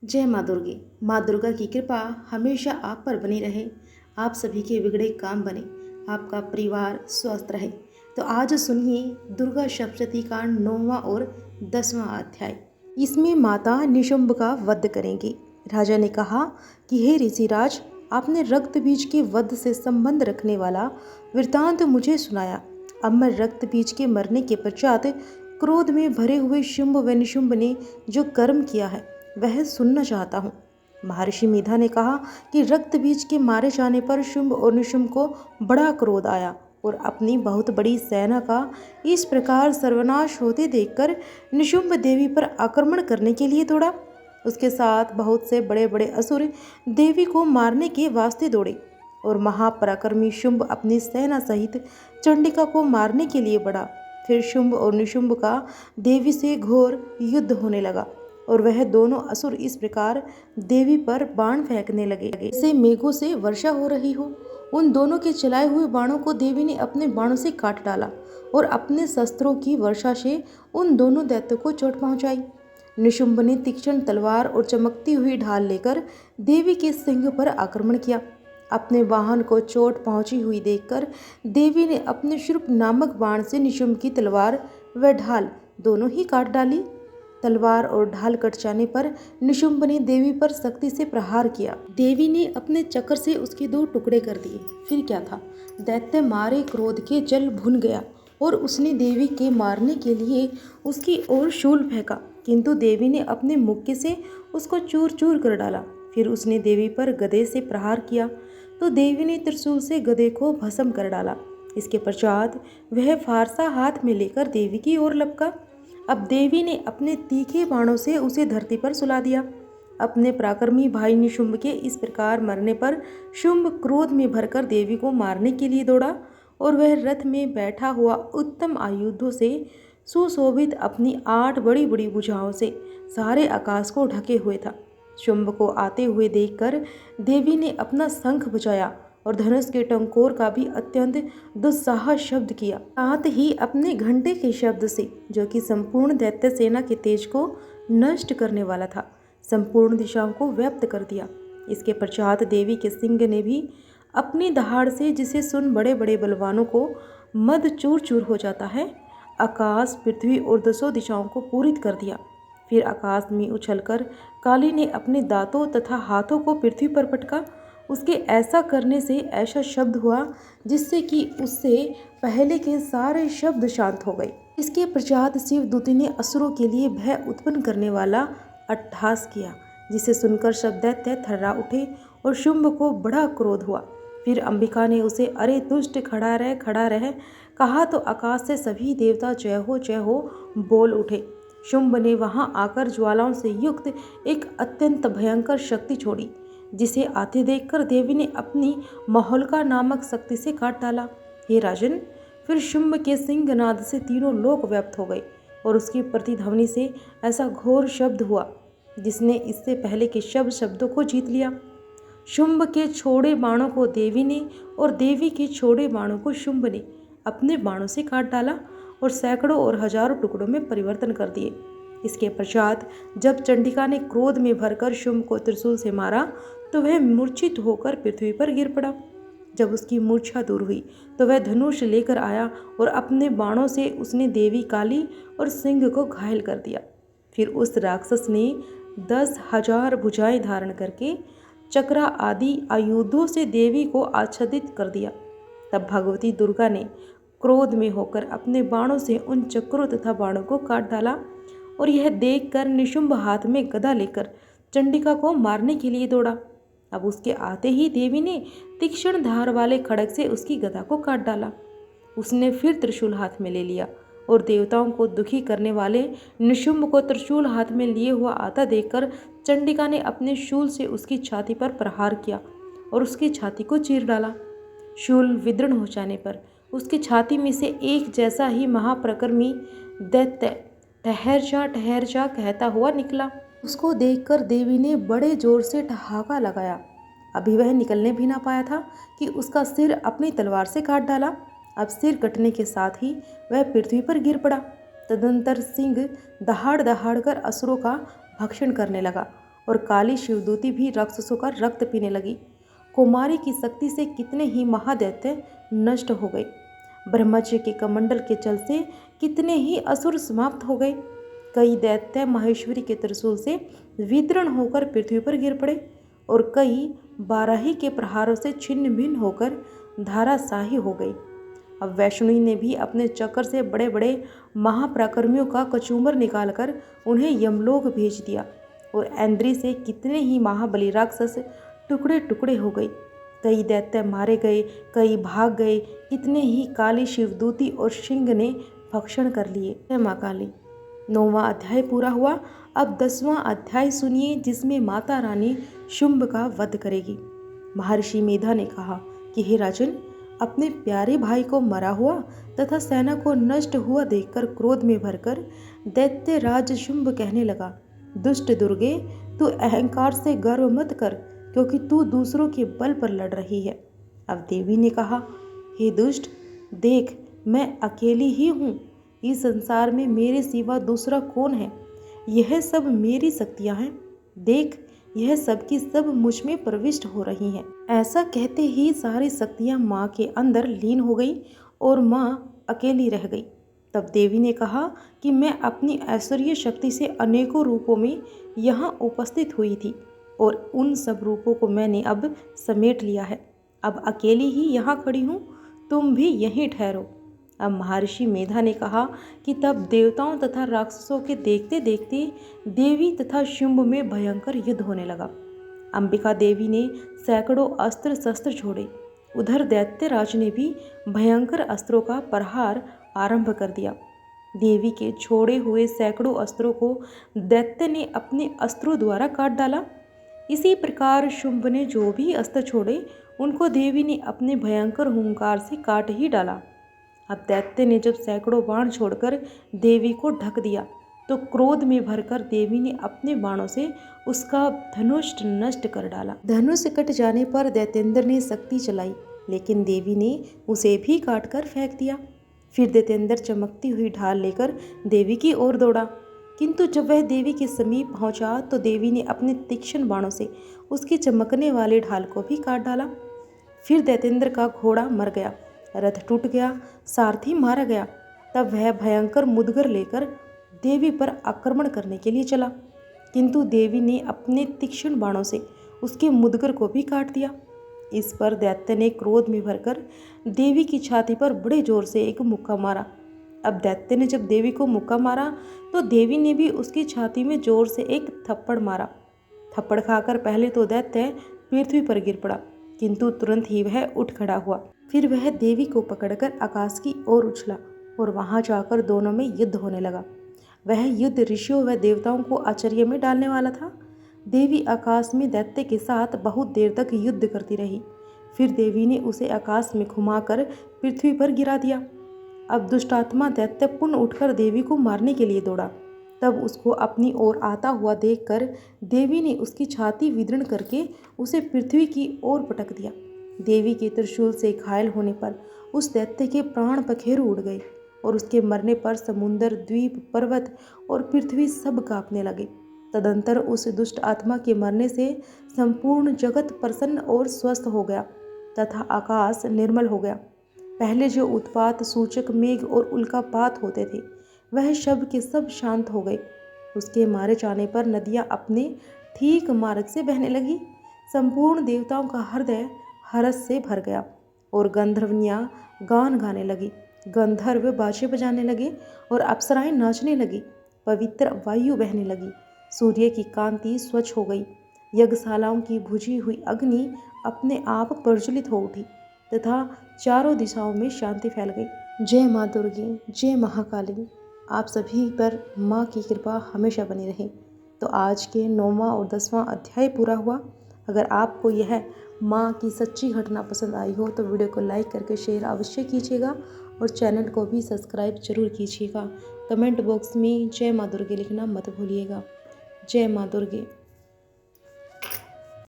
जय माँ दुर्गे। माँ दुर्गा की कृपा हमेशा आप पर बनी रहे। आप सभी के बिगड़े काम बने, आपका परिवार स्वस्थ रहे। तो आज सुनिए दुर्गा सप्तशती कांड 9वां और 10वां अध्याय। इसमें माता निशुंभ का वध करेंगी। राजा ने कहा कि हे ऋषिराज, आपने रक्त बीज के वध से संबंध रखने वाला वृतांत मुझे सुनाया। अब मैं रक्त बीज के मरने के पश्चात क्रोध में भरे हुए शुंभ व निशुंभ ने जो कर्म किया है वह सुनना चाहता हूँ। महर्षि मेधा ने कहा कि रक्त बीज के मारे जाने पर शुंभ और निशुंभ को बड़ा क्रोध आया और अपनी बहुत बड़ी सेना का इस प्रकार सर्वनाश होते देखकर निशुंभ देवी पर आक्रमण करने के लिए दौड़ा। उसके साथ बहुत से बड़े बड़े असुर देवी को मारने के वास्ते दौड़े और महापराक्रमी शुंभ अपनी सेना सहित चंडिका को मारने के लिए बढ़ा। फिर शुंभ और निशुंभ का देवी से घोर युद्ध होने लगा और वह दोनों असुर इस प्रकार देवी पर बाण फेंकने लगे जैसे मेघों से वर्षा हो रही हो। उन दोनों के चलाए हुए बाणों को देवी ने अपने बाणों से काट डाला और अपने शस्त्रों की वर्षा से उन दोनों दैत्यों को चोट पहुंचाई। निशुंभ ने तीक्ष्ण तलवार और चमकती हुई ढाल लेकर देवी के सिंह पर आक्रमण किया। अपने वाहन को चोट पहुंची हुई देखकर देवी ने अपने शुर्प नामक बाण से निशुंभ की तलवार व ढाल दोनों ही काट डाली। तलवार और ढाल कट जाने पर निशुंभ ने देवी पर सख्ती से प्रहार किया। देवी ने अपने चक्र से उसके दो टुकड़े कर दिए। फिर क्या था, दैत्य मारे क्रोध के जल भुन गया और उसने देवी के मारने के लिए उसकी ओर शूल फेंका, किंतु देवी ने अपने मुक्के से उसको चूर चूर कर डाला। फिर उसने देवी पर गदे से प्रहार किया तो देवी ने त्रिशूल से गदे को भस्म कर डाला। इसके पश्चात वह फारसा हाथ में लेकर देवी की ओर लपका। अब देवी ने अपने तीखे बाणों से उसे धरती पर सुला दिया। अपने पराक्रमी भाई निशुंभ के इस प्रकार मरने पर शुंभ क्रोध में भरकर देवी को मारने के लिए दौड़ा और वह रथ में बैठा हुआ उत्तम आयुधों से सुशोभित अपनी 8 बड़ी बड़ी भुजाओं से सारे आकाश को ढके हुए था। शुंभ को आते हुए देखकर देवी ने अपना शंख बजाया और धनुष के टंकोर का भी अत्यंत दुस्साह शब्द किया, साथ ही अपने घंटे के शब्द से, जो कि संपूर्ण दैत्य सेना के तेज को नष्ट करने वाला था, संपूर्ण दिशाओं को व्याप्त कर दिया। इसके पश्चात देवी के सिंह ने भी अपनी दहाड़ से, जिसे सुन बड़े बड़े बलवानों को मद चूर चूर हो जाता है, आकाश, पृथ्वी और 10 दिशाओं को पूरित कर दिया। फिर आकाश में उछलकर काली ने अपने दांतों तथा हाथों को पृथ्वी पर पटका। उसके ऐसा करने से ऐसा शब्द हुआ जिससे कि उससे पहले के सारे शब्द शांत हो गए। इसके पश्चात शिवदूती ने असुरों के लिए भय उत्पन्न करने वाला अट्टहास किया, जिसे सुनकर सब दैत्य थर्रा उठे और शुंभ को बड़ा क्रोध हुआ। फिर अंबिका ने उसे अरे दुष्ट, खड़ा रह कहा तो आकाश से सभी देवता जय हो बोल उठे। शुंभ ने वहां आकर ज्वालाओं से युक्त एक अत्यंत भयंकर शक्ति छोड़ी, जिसे आते देखकर देवी ने अपनी महोल्का नामक शक्ति से काट डाला। हे राजन, फिर शुंभ के सिंहनाद से तीनों लोक व्याप्त हो गए और उसकी प्रतिध्वनि से ऐसा घोर शब्द हुआ जिसने इससे पहले के शब्दों को जीत लिया। शुंभ के छोड़े बाणों को देवी ने और देवी के छोड़े बाणों को शुंभ ने अपने बाणों से काट डाला और सैकड़ों और हजारों टुकड़ों में परिवर्तन कर दिए। इसके पश्चात जब चंडिका ने क्रोध में भरकर शुंभ को त्रिशूल से मारा तो वह मूर्छित होकर पृथ्वी पर गिर पड़ा। जब उसकी मूर्छा दूर हुई तो वह धनुष लेकर आया और अपने बाणों से उसने देवी काली और सिंह को घायल कर दिया। फिर उस राक्षस ने 10,000 भुजाएं धारण करके चक्रा आदि आयुधों से देवी को आच्छादित कर दिया। तब भगवती दुर्गा ने क्रोध में होकर अपने बाणों से उन चक्रों तथा बाणों को काट डाला और यह देखकर निशुंभ हाथ में गदा लेकर चंडिका को मारने के लिए दौड़ा। अब उसके आते ही देवी ने तीक्ष्ण धार वाले खड्ग से उसकी गदा को काट डाला। उसने फिर त्रिशूल हाथ में ले लिया और देवताओं को दुखी करने वाले निशुंभ को त्रिशूल हाथ में लिए हुआ आता देखकर चंडिका ने अपने शूल से उसकी छाती पर प्रहार किया और उसकी छाती को चीर डाला। शूल विदृढ़ हो जाने पर उसकी छाती में से एक जैसा ही महाप्रक्रमी दैत्य ठहर जा कहता हुआ निकला। उसको देखकर देवी ने बड़े जोर से ठहाका लगाया। अभी वह निकलने भी ना पाया था कि उसका सिर अपनी तलवार से काट डाला। अब सिर कटने के साथ ही वह पृथ्वी पर गिर पड़ा। तदंतर सिंह दहाड़ दहाड़ कर असुरों का भक्षण करने लगा और काली शिवदूती भी राक्षसों का रक्त पीने लगी। कुमारी की शक्ति से कितने ही महादैत्य नष्ट हो गए। ब्रह्मचर्य के कमंडल के जल से कितने ही असुर समाप्त हो गए। कई दैत्य माहेश्वरी के त्रिशूल से विदीर्ण होकर पृथ्वी पर गिर पड़े और कई बाराही के प्रहारों से छिन्न भिन्न होकर धाराशाही हो गई। अब वैष्णवी ने भी अपने चक्कर से बड़े बड़े महापराक्रमियों का कचूमर निकालकर उन्हें यमलोक भेज दिया और ऐन्द्री से कितने ही महाबली राक्षस टुकड़े टुकड़े हो गए। कई दैत्य मारे गए, कई भाग गए, कितने ही काली शिवदूती और सिंह ने भक्षण कर लिए। जय माँ काली। 9वां अध्याय पूरा हुआ। अब 10वां अध्याय सुनिए, जिसमें माता रानी शुंभ का वध करेगी। महर्षि मेधा ने कहा कि हे राजन, अपने प्यारे भाई को मरा हुआ तथा सेना को नष्ट हुआ देखकर क्रोध में भरकर दैत्य राज शुंभ कहने लगा, दुष्ट दुर्गे, तू अहंकार से गर्व मत कर, क्योंकि तू दूसरों के बल पर लड़ रही है। अब देवी ने कहा, हे दुष्ट, देख, मैं अकेली ही हूँ। इस संसार में मेरे सिवा दूसरा कौन है? यह सब मेरी शक्तियाँ हैं। देख, यह सब की सब मुझ में प्रविष्ट हो रही हैं। ऐसा कहते ही सारी शक्तियाँ माँ के अंदर लीन हो गई और माँ अकेली रह गई। तब देवी ने कहा कि मैं अपनी ऐश्वर्य शक्ति से अनेकों रूपों में यहाँ उपस्थित हुई थी और उन सब रूपों को मैंने अब समेट लिया है। अब अकेली ही यहाँ खड़ी हूँ, तुम भी यहीं ठहरो। अब महर्षि मेधा ने कहा कि तब देवताओं तथा राक्षसों के देखते देखते देवी तथा शुंभ में भयंकर युद्ध होने लगा। अंबिका देवी ने सैकड़ों अस्त्र शस्त्र छोड़े। उधर दैत्यराज ने भी भयंकर अस्त्रों का प्रहार आरंभ कर दिया। देवी के छोड़े हुए सैकड़ों अस्त्रों को दैत्य ने अपने अस्त्रों द्वारा काट डाला। इसी प्रकार शुंभ ने जो भी अस्त्र छोड़े, उनको देवी ने अपने भयंकर हुंकार से काट ही डाला। अब दैत्य ने जब सैकड़ों बाण छोड़कर देवी को ढक दिया, तो क्रोध में भरकर देवी ने अपने बाणों से उसका धनुष नष्ट कर डाला। धनुष कट जाने पर दैत्येंद्र ने शक्ति चलाई, लेकिन देवी ने उसे भी काटकर फेंक दिया। फिर दैत्येंद्र चमकती हुई ढाल लेकर देवी की ओर दौड़ा, किंतु जब वह देवी के समीप पहुंचा तो देवी ने अपने तीक्ष्ण बाणों से उसके चमकने वाले ढाल को भी काट डाला। फिर दैत्येंद्र का घोड़ा मर गया, रथ टूट गया, सारथी मारा गया। तब वह भयंकर मुदगर लेकर देवी पर आक्रमण करने के लिए चला, किंतु देवी ने अपने तीक्ष्ण बाणों से उसके मुदगर को भी काट दिया। इस पर दैत्य ने क्रोध में भरकर देवी की छाती पर बड़े जोर से एक मुक्का मारा। अब दैत्य ने जब देवी को मुक्का मारा तो देवी ने भी उसकी छाती में जोर से एक थप्पड़ मारा। थप्पड़ खाकर पहले तो दैत्य पृथ्वी पर गिर पड़ा, किंतु तुरंत ही वह उठ खड़ा हुआ। फिर वह देवी को पकड़कर आकाश की ओर उछला और वहां जाकर दोनों में युद्ध होने लगा। वह युद्ध ऋषियों व देवताओं को आश्चर्य में डालने वाला था। देवी आकाश में दैत्य के साथ बहुत देर तक युद्ध करती रही। फिर देवी ने उसे आकाश में घुमाकर पृथ्वी पर गिरा दिया। अब दुष्टात्मा दैत्य पुनः उठकर देवी को मारने के लिए दौड़ा। तब उसको अपनी ओर आता हुआ देखकर देवी ने उसकी छाती विदीर्ण करके उसे पृथ्वी की ओर पटक दिया। देवी के त्रिशूल से घायल होने पर उस दैत्य के प्राण पखेरु उड़ गए और उसके मरने पर समुद्र, द्वीप, पर्वत और पृथ्वी सब कांपने लगे। तदंतर उस दुष्ट आत्मा के मरने से संपूर्ण जगत प्रसन्न और स्वस्थ हो गया तथा आकाश निर्मल हो गया। पहले जो उत्पात सूचक मेघ और उल्कापात होते थे, वह सब के सब शांत हो गए। उसके मारे जाने पर नदियाँ अपने ठीक मार्ग से बहने लगी। संपूर्ण देवताओं का हृदय हर्ष से भर गया और गंधर्वनियाँ गान गाने लगी। गंधर्व बाजे बजाने लगे और अप्सराएं नाचने लगी। पवित्र वायु बहने लगी। सूर्य की कांति स्वच्छ हो गई। यज्ञशालाओं की बुझी हुई अग्नि अपने आप प्रज्वलित हो उठी तथा चारों दिशाओं में शांति फैल गई। जय माँ दुर्गे, जय महाकाली। आप सभी पर माँ की कृपा हमेशा बनी रहे। तो आज के 9वां और 10वां अध्याय पूरा हुआ। अगर आपको यह माँ की सच्ची घटना पसंद आई हो तो वीडियो को लाइक करके शेयर अवश्य कीजिएगा और चैनल को भी सब्सक्राइब जरूर कीजिएगा। कमेंट बॉक्स में जय माँ दुर्गे लिखना मत भूलिएगा। जय माँ दुर्गे।